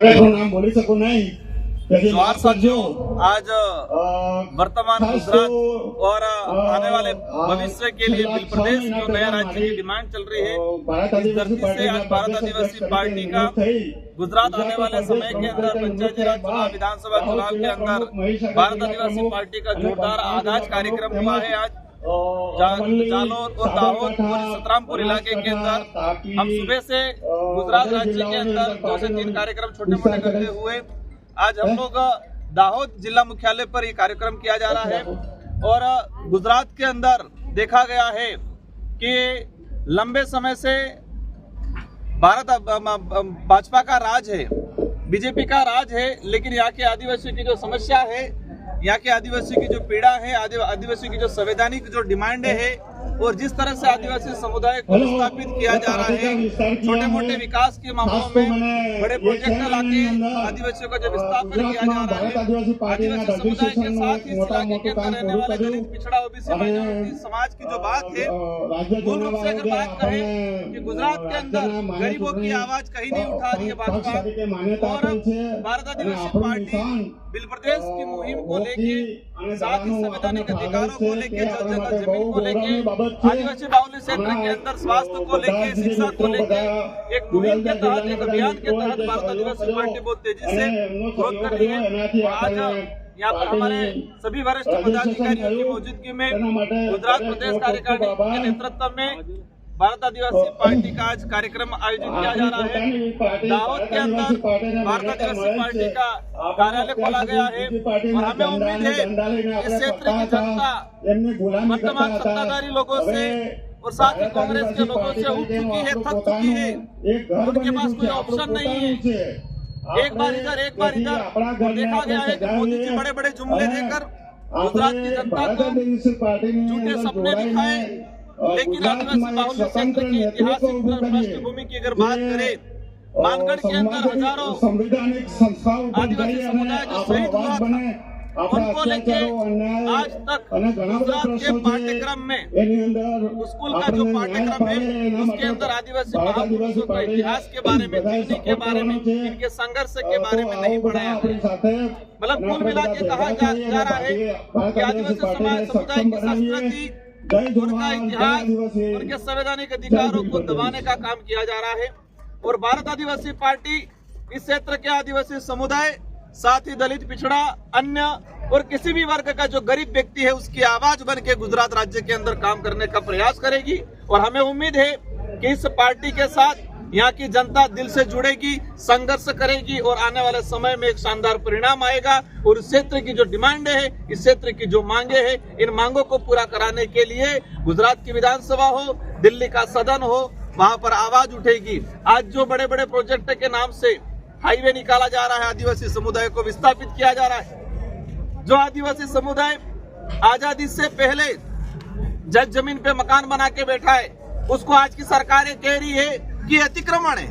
नाम बोली सकूं नहीं। जोहार साथियों, आज वर्तमान गुजरात और आने वाले भविष्य के लिए बिल प्रदेश जो नया राज्य की डिमांड चल रही है, इस धरती से आज भारत आदिवासी पार्टी का गुजरात आने वाले समय के अंदर पंचायती राज चुनाव, विधानसभा चुनाव के अंदर भारत आदिवासी पार्टी का जोरदार आगाज कार्यक्रम हुआ है। आज जालोर और दाहोद और सतरामपुर इलाके के अंदर हम सुबह से गुजरात राज्य के अंदर 2 से 3 कार्यक्रम छोटे मोटे करते हुए आज हम लोग दाहोद जिला मुख्यालय पर ये कार्यक्रम किया जा रहा है। और गुजरात के अंदर देखा गया है कि लंबे समय से भाजपा का राज है, बीजेपी का राज है, लेकिन यहाँ के आदिवासियों की जो समस्या है, यहाँ के आदिवासियों की जो पीड़ा है, आदिवासियों की जो संवैधानिक जो डिमांड है और जिस तरह से आदिवासी समुदाय को विस्थापित किया जा रहा है, छोटे मोटे विकास के मामलों में बड़े प्रोजेक्ट लाके आदिवासियों का जो विस्थापन किया जा रहा है, आदिवासी समुदाय के साथ ही इलाके के अंदर रहने वाले दलित, पिछड़ा, ओबीसी, माइनॉरिटी समाज की जो बात है, मूल रूप से अगर बात करें कि गुजरात के अंदर गरीबों की आवाज कहीं नहीं उठा रही है भाजपा। और भारत आदिवासी पार्टी बिल प्रदेश की मुहिम को लेके, साथ ही संवैधानिक अधिकारों को लेके, जमीन को लेके, आदिवासी बाहुल्य क्षेत्र के अंदर स्वास्थ्य को लेके, शिक्षा को लेके एक मुहिम के तहत, एक अभियान के तहत भारत आदिवासी पार्टी बहुत तेजी से ग्रोथ कर रही है। आज यहाँ पर हमारे सभी वरिष्ठ पदाधिकारियों की मौजूदगी में गुजरात प्रदेश कार्यकारिणी के नेतृत्व में भारत आदिवासी पार्टी का आज कार्यक्रम आयोजित किया जा रहा है। दाहोद के अंदर भारत आदिवासी पार्टी का कार्यालय खोला गया है और हमें उम्मीद है इस क्षेत्र की जनता वर्तमान सत्ताधारी लोगों से और साथ ही कांग्रेस के लोगों से उठ चुकी है, थक चुकी है। उनके पास कोई ऑप्शन नहीं है, एक बार इधर एक बार इधर। देखा गया है कि मोदी जी बड़े बड़े जुमले देकर गुजरात की जनता को झूठे सपने दिखाए, लेकिन आदिवासी बाहुल्य क्षेत्र की ऐतिहासिक पृष्ठभूमि की अगर बात करें, मानगढ़ के अंदर हजारों आदिवासी समुदाय जो शहीद हुआ था, उनको लेके आज तक गुजरात के पाठ्यक्रम में, स्कूल का जो पाठ्यक्रम है उसके अंदर आदिवासी महापुरुषों के इतिहास के बारे में, जीवनी के बारे में, इनके संघर्ष के बारे में नहीं पढ़ाया। मतलब कुल मिला के कहा जा रहा है कि आदिवासी समुदाय की संस्कृति, उनका इतिहास, उनके संवैधानिक अधिकारों को दबाने का काम किया जा रहा है। और भारत आदिवासी पार्टी इस क्षेत्र के आदिवासी समुदाय, साथ ही दलित, पिछड़ा, अन्य और किसी भी वर्ग का जो गरीब व्यक्ति है उसकी आवाज बन के गुजरात राज्य के अंदर काम करने का प्रयास करेगी। और हमें उम्मीद है कि इस पार्टी के साथ यहाँ की जनता दिल से जुड़ेगी, संघर्ष करेगी और आने वाले समय में एक शानदार परिणाम आएगा। और इस क्षेत्र की जो डिमांड है, इस क्षेत्र की जो मांगे है, इन मांगों को पूरा कराने के लिए गुजरात की विधानसभा हो, दिल्ली का सदन हो, वहां पर आवाज उठेगी। आज जो बड़े बड़े प्रोजेक्ट के नाम से हाईवे निकाला जा रहा है, आदिवासी समुदाय को विस्थापित किया जा रहा है। जो आदिवासी समुदाय आजादी से पहले जज जमीन पे मकान बना के बैठा है, उसको आज की सरकारें कह रही है कि अतिक्रमण है।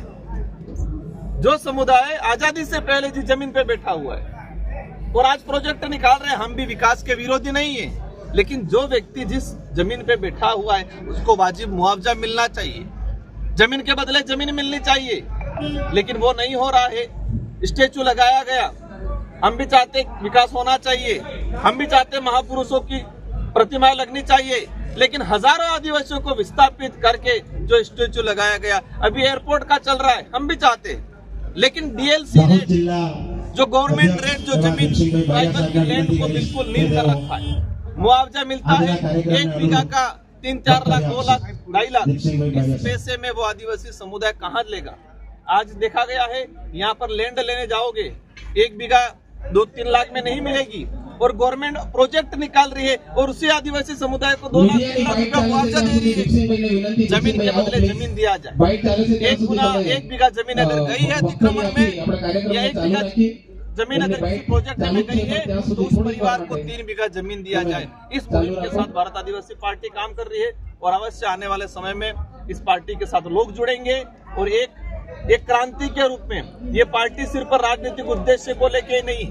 जो समुदाय आजादी से पहले जिस जमीन पे बैठा हुआ है और आज प्रोजेक्ट निकाल रहे हैं, हम भी विकास के विरोधी नहीं है, लेकिन जो व्यक्ति जिस जमीन पे बैठा हुआ है उसको वाजिब मुआवजा मिलना चाहिए, जमीन के बदले जमीन मिलनी चाहिए, लेकिन वो नहीं हो रहा है। स्टेचू लगाया गया, हम भी चाहते विकास होना चाहिए, हम भी चाहते महापुरुषों की प्रतिमाएं लगनी चाहिए, लेकिन हजारों आदिवासियों को विस्थापित करके जो स्टेचू लगाया गया, अभी एयरपोर्ट का चल रहा है, हम भी चाहते हैं, लेकिन डीएलसी रेट, जो गवर्नमेंट रेट, जो जमीन ट्राइबल की लैंड को बिल्कुल नील कर रखा है। मुआवजा मिलता है 1 बीघा का 3-4 लाख, 2 लाख, 2.5 लाख। इस पैसे में वो आदिवासी समुदाय कहाँ लेगा? आज देखा गया है यहाँ पर लैंड लेने जाओगे 1 बीघा 2-3 लाख में नहीं मिलेगी, और गवर्नमेंट प्रोजेक्ट निकाल रही है और उसी आदिवासी समुदाय को 2 लाख 3 लाख रुपया मुआवजा दे रही है। जमीन के बदले जमीन दिया जाए। 1 बीघा जमीन अगर गई है अतिक्रमण में, या 1 बीघा जमीन अगर किसी प्रोजेक्ट में गई है, तो उस परिवार को 3 बीघा जमीन दिया जाए। इस मुहिम के साथ भारत आदिवासी पार्टी काम कर रही है और अवश्य आने वाले समय में इस पार्टी के साथ लोग जुड़ेंगे और एक क्रांति के रूप में ये पार्टी सिर्फ राजनीतिक उद्देश्य को लेके नहीं,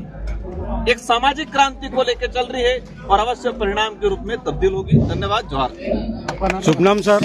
एक सामाजिक क्रांति को लेकर चल रही है और अवश्य परिणाम के रूप में तब्दील होगी। धन्यवाद। जोहार। शुभ नाम सर।